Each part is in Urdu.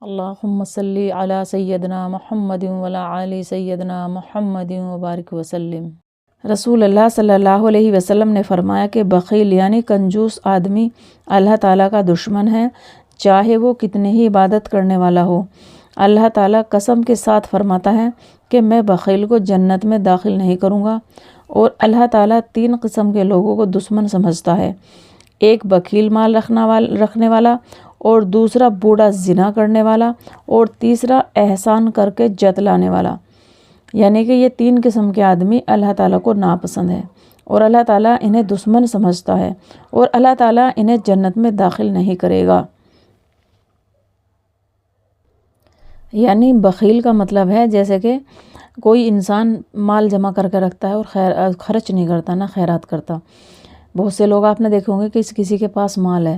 اللہم صلی علی سیدنا محمد وعلی آل سیدنا محمد وبارک وسلم۔ رسول اللہ صلی اللہ علیہ وسلم نے فرمایا کہ بخیل یعنی کنجوس آدمی اللہ تعالیٰ کا دشمن ہے، چاہے وہ کتنی ہی عبادت کرنے والا ہو۔ اللہ تعالیٰ قسم کے ساتھ فرماتا ہے کہ میں بخیل کو جنت میں داخل نہیں کروں گا، اور اللہ تعالیٰ 3 قسم کے لوگوں کو دشمن سمجھتا ہے: ایک بخیل مال رکھنے والا، اور دوسرا بوڑھا زنا کرنے والا، اور تیسرا احسان کر کے جتلانے والا۔ یعنی کہ یہ 3 قسم کے آدمی اللہ تعالیٰ کو ناپسند ہے، اور اللہ تعالیٰ انہیں دشمن سمجھتا ہے، اور اللہ تعالیٰ انہیں جنت میں داخل نہیں کرے گا۔ یعنی بخیل کا مطلب ہے جیسے کہ کوئی انسان مال جمع کر کے رکھتا ہے اور خرچ نہیں کرتا، نہ خیرات کرتا۔ بہت سے لوگ آپ نے دیکھے ہوں گے کہ کسی کے پاس مال ہے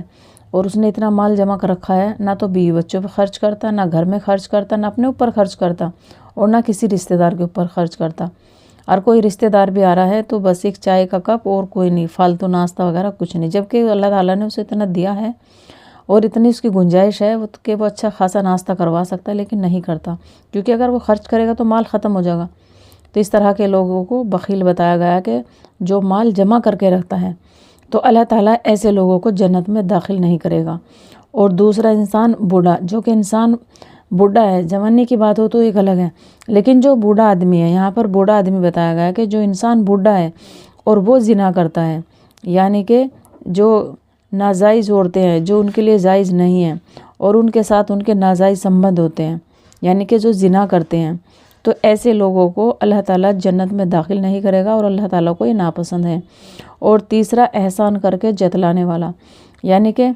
اور اس نے اتنا مال جمع کر رکھا ہے، نہ تو بیوی بچوں پہ خرچ کرتا، نہ گھر میں خرچ کرتا، نہ اپنے اوپر خرچ کرتا، اور نہ کسی رشتہ دار کے اوپر خرچ کرتا۔ اور کوئی رشتہ دار بھی آ رہا ہے تو بس ایک چائے کا کپ اور کوئی نہیں، فالتو ناشتہ وغیرہ کچھ نہیں، جبکہ اللہ تعالیٰ نے اسے اتنا دیا ہے اور اتنی اس کی گنجائش ہے کہ وہ اچھا خاصا ناشتہ کروا سکتا ہے، لیکن نہیں کرتا، کیونکہ اگر وہ خرچ کرے گا تو مال ختم ہو جائے گا۔ تو اس طرح کے لوگوں کو بخیل بتایا گیا کہ جو مال جمع کر کے رکھتا ہے، تو اللہ تعالیٰ ایسے لوگوں کو جنت میں داخل نہیں کرے گا۔ اور دوسرا انسان بوڑھا، جو کہ انسان بوڑھا ہے، جوانی کی بات ہو تو ایک الگ ہے، لیکن جو بوڑھا آدمی ہے، یہاں پر بوڑھا آدمی بتایا گیا ہے کہ جو انسان بوڑھا ہے اور وہ زنا کرتا ہے، یعنی کہ جو ناجائز عورتیں ہیں جو ان کے لیے جائز نہیں ہیں، اور ان کے ساتھ ان کے ناجائز سمبند ہوتے ہیں، یعنی کہ جو زنا کرتے ہیں، تو ایسے لوگوں کو اللہ تعالیٰ جنت میں داخل نہیں کرے گا، اور اللہ تعالیٰ کو یہ ناپسند ہے۔ اور تیسرا احسان کر کے جتلانے والا، یعنی کہ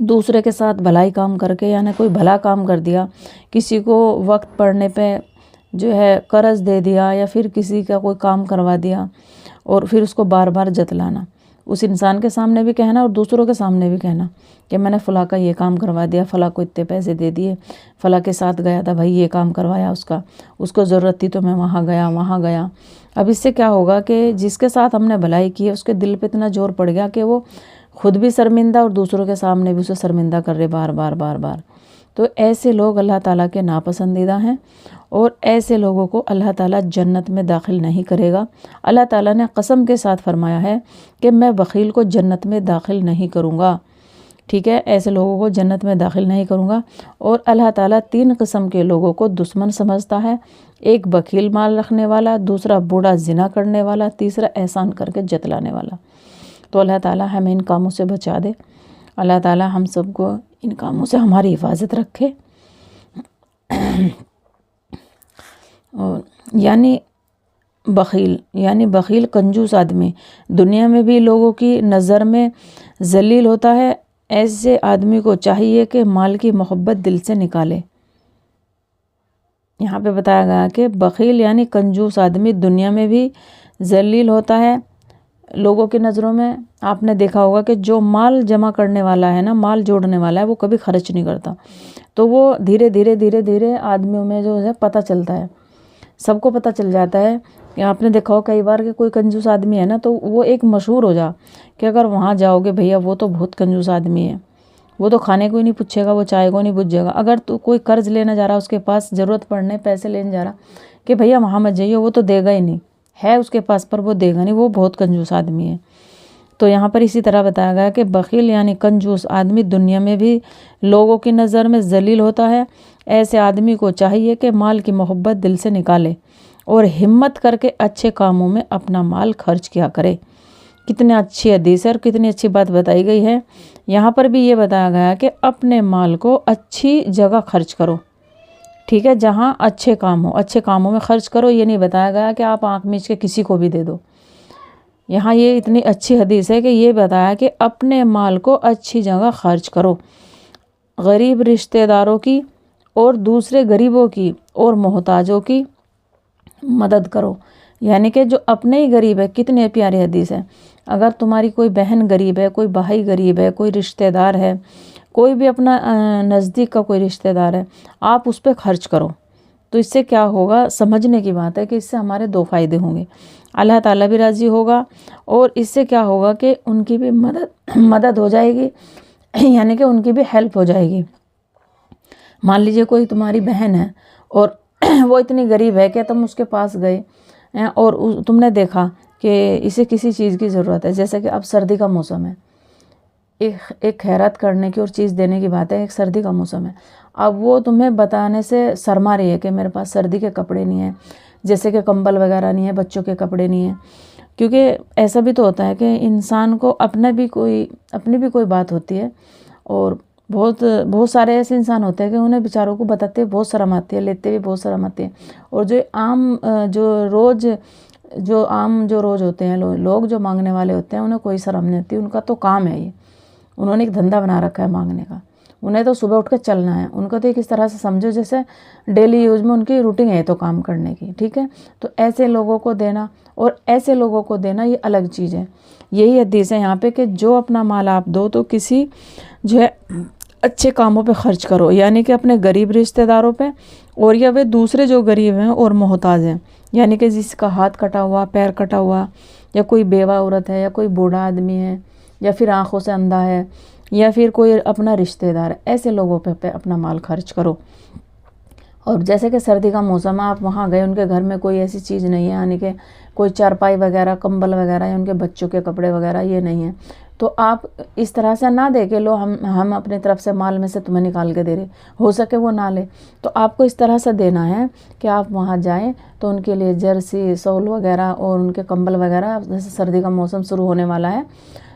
دوسرے کے ساتھ بھلائی کام کر کے، یعنی کوئی بھلا کام کر دیا، کسی کو وقت پڑنے پہ جو ہے قرض دے دیا، یا پھر کسی کا کوئی کام کروا دیا، اور پھر اس کو بار بار جتلانا، اس انسان کے سامنے بھی کہنا اور دوسروں کے سامنے بھی کہنا کہ میں نے فلاں کا یہ کام کروا دیا، فلاں کو اتنے پیسے دے دیے، فلاں کے ساتھ گیا تھا بھائی یہ کام کروایا، اس کو ضرورت تھی تو میں وہاں گیا۔ اب اس سے کیا ہوگا کہ جس کے ساتھ ہم نے بھلائی کی ہے اس کے دل پہ اتنا زور پڑ گیا کہ وہ خود بھی شرمندہ اور دوسروں کے سامنے بھی اسے شرمندہ کر رہے بار بار۔ تو ایسے لوگ اللہ تعالیٰ کے ناپسندیدہ ہیں، اور ایسے لوگوں کو اللہ تعالیٰ جنت میں داخل نہیں کرے گا۔ اللہ تعالیٰ نے قسم کے ساتھ فرمایا ہے کہ میں بخیل کو جنت میں داخل نہیں کروں گا، ٹھیک ہے، ایسے لوگوں کو جنت میں داخل نہیں کروں گا۔ اور اللہ تعالیٰ 3 قسم کے لوگوں کو دشمن سمجھتا ہے: ایک بخیل مال رکھنے والا، دوسرا بوڑھا زنا کرنے والا، تیسرا احسان کر کے جتلانے والا۔ تو اللہ تعالیٰ ہمیں ان کاموں سے بچا دے، اللہ تعالیٰ ہم سب کو ان کاموں سے ہماری حفاظت رکھے۔ یعنی بخیل کنجوس آدمی دنیا میں بھی لوگوں کی نظر میں ذلیل ہوتا ہے۔ ایسے آدمی کو چاہیے کہ مال کی محبت دل سے نکالے۔ یہاں پہ بتایا گیا کہ بخیل یعنی کنجوس آدمی دنیا میں بھی ذلیل ہوتا ہے لوگوں کی نظروں میں۔ آپ نے دیکھا ہوگا کہ جو مال جمع کرنے والا ہے نا، مال جوڑنے والا ہے، وہ کبھی خرچ نہیں کرتا، تو وہ دھیرے دھیرے آدمیوں میں جو ہے پتہ چلتا ہے، سب کو پتہ چل جاتا ہے۔ کہ آپ نے دیکھا ہو کئی بار کہ کوئی کنجوس آدمی ہے نا تو وہ ایک مشہور ہو جا کہ اگر وہاں جاؤ گے بھیا وہ تو بہت کنجوس آدمی ہے، وہ تو کھانے کو ہی نہیں پوچھے گا، وہ چائے کو نہیں بجھے گا۔ اگر تو کوئی قرض لینا جا رہا، اس کے پاس ضرورت پڑنے پیسے لینے جا رہا کہ بھیا وہاں مت جائیے، وہ تو دے گا ہی نہیں، ہے اس کے پاس پر وہ دے گا نہیں، وہ بہت کنجوس آدمی ہے۔ تو یہاں پر اسی طرح بتایا گیا کہ بخیل یعنی کنجوس آدمی دنیا میں بھی لوگوں کی نظر میں ذلیل ہوتا ہے۔ ایسے آدمی کو چاہیے کہ مال کی محبت دل سے نکالے اور ہمت کر کے اچھے کاموں میں اپنا مال خرچ کیا کرے۔ کتنی اچھی حدیث ہے اور کتنی اچھی بات بتائی گئی ہے۔ یہاں پر بھی یہ بتایا گیا کہ اپنے مال کو اچھی جگہ خرچ کرو، ٹھیک ہے، جہاں اچھے کام ہو، اچھے کاموں میں خرچ کرو۔ یہ نہیں بتایا گیا کہ آپ آنکھ میچ کے کسی کو بھی دے دو۔ یہاں یہ اتنی اچھی حدیث ہے کہ یہ بتایا کہ اپنے مال کو اچھی جگہ خرچ کرو، غریب رشتہ داروں کی اور دوسرے غریبوں کی اور محتاجوں کی مدد کرو۔ یعنی کہ جو اپنے ہی غریب ہے، کتنے پیاری حدیث ہے، اگر تمہاری کوئی بہن غریب ہے، کوئی بھائی غریب ہے، کوئی رشتہ دار ہے، کوئی بھی اپنا نزدیک کا کوئی رشتہ دار ہے، آپ اس پہ خرچ کرو۔ تو اس سے کیا ہوگا، سمجھنے کی بات ہے کہ اس سے ہمارے 2 فائدے ہوں گے، اللہ تعالیٰ بھی راضی ہوگا، اور اس سے کیا ہوگا کہ ان کی بھی مدد ہو جائے گی، یعنی کہ ان کی بھی ہیلپ ہو جائے گی۔ مان لیجیے کوئی تمہاری بہن ہے اور وہ اتنی غریب ہے کہ تم اس کے پاس گئے اور تم نے دیکھا کہ اسے کسی چیز کی ضرورت ہے، جیسے کہ اب سردی کا موسم ہے، ایک خیرات کرنے کی اور چیز دینے کی بات ہے، ایک سردی کا موسم ہے، اب وہ تمہیں بتانے سے شرما رہی ہے کہ میرے پاس سردی کے کپڑے نہیں ہیں، جیسے کہ کمبل وغیرہ نہیں ہے، بچوں کے کپڑے نہیں ہیں، کیونکہ ایسا بھی تو ہوتا ہے کہ انسان کو اپنی بھی کوئی بات ہوتی ہے، اور بہت سارے ایسے انسان ہوتے ہیں کہ انہیں بیچاروں کو بتاتے بہت شرم آتی ہے، لیتے بھی بہت شرم آتی ہے، اور جو روز ہوتے ہیں لوگ جو مانگنے والے ہوتے ہیں انہیں کوئی شرم نہیں ہوتی، ان کا تو کام ہے، یہ انہوں نے ایک دھندا بنا رکھا ہے مانگنے کا، انہیں تو صبح اٹھ کے چلنا ہے، ان کو تو ایک اس طرح سے سمجھو جیسے ڈیلی یوز میں ان کی روٹین ہے تو کام کرنے کی، ٹھیک ہے، تو ایسے لوگوں کو دینا اور ایسے لوگوں کو دینا یہ الگ چیز ہے۔ یہی حدیث ہے یہاں پہ کہ جو اپنا مال آپ دو تو کسی جو ہے اچھے کاموں پہ خرچ کرو، یعنی کہ اپنے غریب رشتہ داروں پہ، اور یا وہ دوسرے جو غریب ہیں اور محتاج ہیں، یعنی کہ جس کا ہاتھ کٹا ہوا، پیر کٹا ہوا، یا کوئی بیوہ عورت ہے، یا کوئی بوڑھا آدمی ہے، یا پھر آنکھوں سے اندھا ہے، یا پھر کوئی اپنا رشتہ دار ہے، ایسے لوگوں پہ اپنا مال خرچ کرو۔ اور جیسے کہ سردی کا موسم ہے، آپ وہاں گئے، ان کے گھر میں کوئی ایسی چیز نہیں ہے، یعنی کہ کوئی چارپائی وغیرہ، کمبل وغیرہ، یا ان کے بچوں کے کپڑے وغیرہ یہ نہیں ہیں، تو آپ اس طرح سے نہ دے کہ لو ہم اپنی طرف سے مال میں سے تمہیں نکال کے دے رہے، ہو سکے وہ نہ لے، تو آپ کو اس طرح سے دینا ہے کہ آپ وہاں جائیں تو ان کے لیے جرسی، سول وغیرہ اور ان کے کمبل وغیرہ، جیسے سردی کا موسم شروع ہونے والا ہے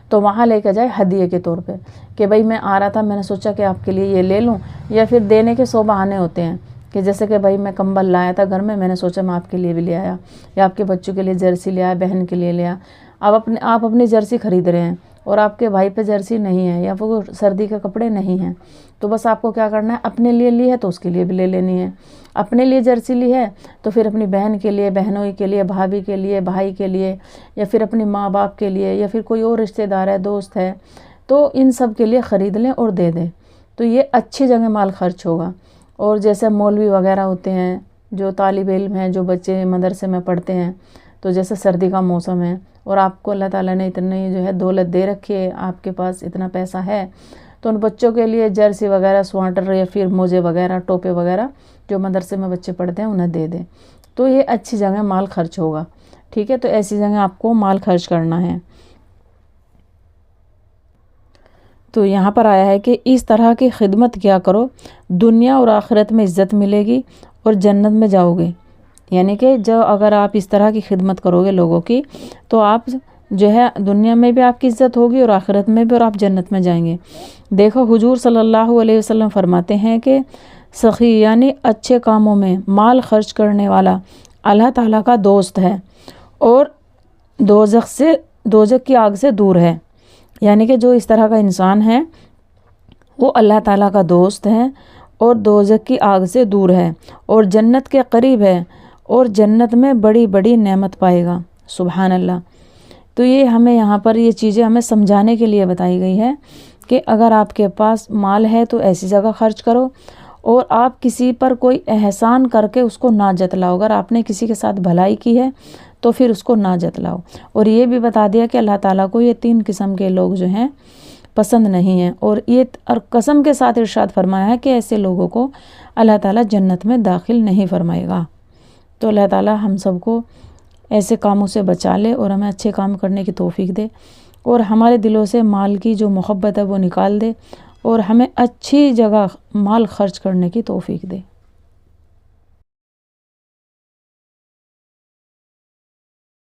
تو وہاں لے کے جائے ہدیے کے طور پہ، کہ بھئی میں آ رہا تھا، میں نے سوچا کہ آپ کے لیے یہ لے لوں، یا پھر دینے کے 100 بہانے ہوتے ہیں کہ جیسے کہ بھئی میں کمبل لایا تھا گھر میں نے سوچا میں آپ کے لیے بھی لے آیا، یا آپ کے بچوں کے لیے جرسی لے آیا، بہن کے لیے لے آیا، آپ اپنی جرسی خرید رہے ہیں اور آپ کے بھائی پہ جرسی نہیں ہے، یا وہ سردی کے کپڑے نہیں ہیں، تو بس آپ کو کیا کرنا ہے، اپنے لیے لی ہے تو اس کے لیے بھی لے لینی ہے، اپنے لیے جرسی لی ہے تو پھر اپنی بہن کے لیے، بہنوں کے لیے، بھابھی کے لیے، بھائی کے لیے، یا پھر اپنے ماں باپ کے لیے، یا پھر کوئی اور رشتہ دار ہے، دوست ہے، تو ان سب کے لیے خرید لیں اور دے دیں، تو یہ اچھی جگہ مال خرچ ہوگا۔ اور جیسے مولوی وغیرہ ہوتے ہیں، جو طالب علم ہیں، جو بچے مدرسے میں پڑھتے ہیں، تو جیسے سردی کا موسم ہے اور آپ کو اللہ تعالیٰ نے اتنی جو ہے دولت دے رکھی ہے، آپ کے پاس اتنا پیسہ ہے، تو ان بچوں کے لیے جرسی وغیرہ، سویٹر، یا پھر موزے وغیرہ، ٹوپے وغیرہ جو مدرسے میں بچے پڑھتے ہیں انہیں دے دیں، تو یہ اچھی جگہ مال خرچ ہوگا، ٹھیک ہے، تو ایسی جگہ آپ کو مال خرچ کرنا ہے۔ تو یہاں پر آیا ہے کہ اس طرح کی خدمت کیا کرو، دنیا اور آخرت میں عزت ملے گی اور جنت میں جاؤ گے، یعنی کہ اگر آپ اس طرح کی خدمت کرو گے لوگوں کی تو آپ جو ہے دنیا میں بھی آپ کی عزت ہوگی اور آخرت میں بھی، اور آپ جنت میں جائیں گے۔ دیکھو حضور صلی اللہ علیہ وسلم فرماتے ہیں کہ سخی یعنی اچھے کاموں میں مال خرچ کرنے والا اللہ تعالیٰ کا دوست ہے اور دوزخ کی آگ سے دور ہے، یعنی کہ جو اس طرح کا انسان ہے وہ اللہ تعالیٰ کا دوست ہے اور دوزخ کی آگ سے دور ہے اور جنت کے قریب ہے اور جنت میں بڑی بڑی نعمت پائے گا، سبحان اللہ۔ تو یہ ہمیں یہاں پر یہ چیزیں ہمیں سمجھانے کے لیے بتائی گئی ہے کہ اگر آپ کے پاس مال ہے تو ایسی جگہ خرچ کرو، اور آپ کسی پر کوئی احسان کر کے اس کو نہ جتلاؤ، اگر آپ نے کسی کے ساتھ بھلائی کی ہے تو پھر اس کو نہ جتلاؤ، اور یہ بھی بتا دیا کہ اللہ تعالیٰ کو یہ 3 قسم کے لوگ جو ہیں پسند نہیں ہیں، اور قسم کے ساتھ ارشاد فرمایا ہے کہ ایسے لوگوں کو اللہ تعالیٰ جنت میں داخل نہیں فرمائے گا۔ تو اللہ تعالیٰ ہم سب کو ایسے کاموں سے بچا لے اور ہمیں اچھے کام کرنے کی توفیق دے، اور ہمارے دلوں سے مال کی جو محبت ہے وہ نکال دے، اور ہمیں اچھی جگہ مال خرچ کرنے کی توفیق دے۔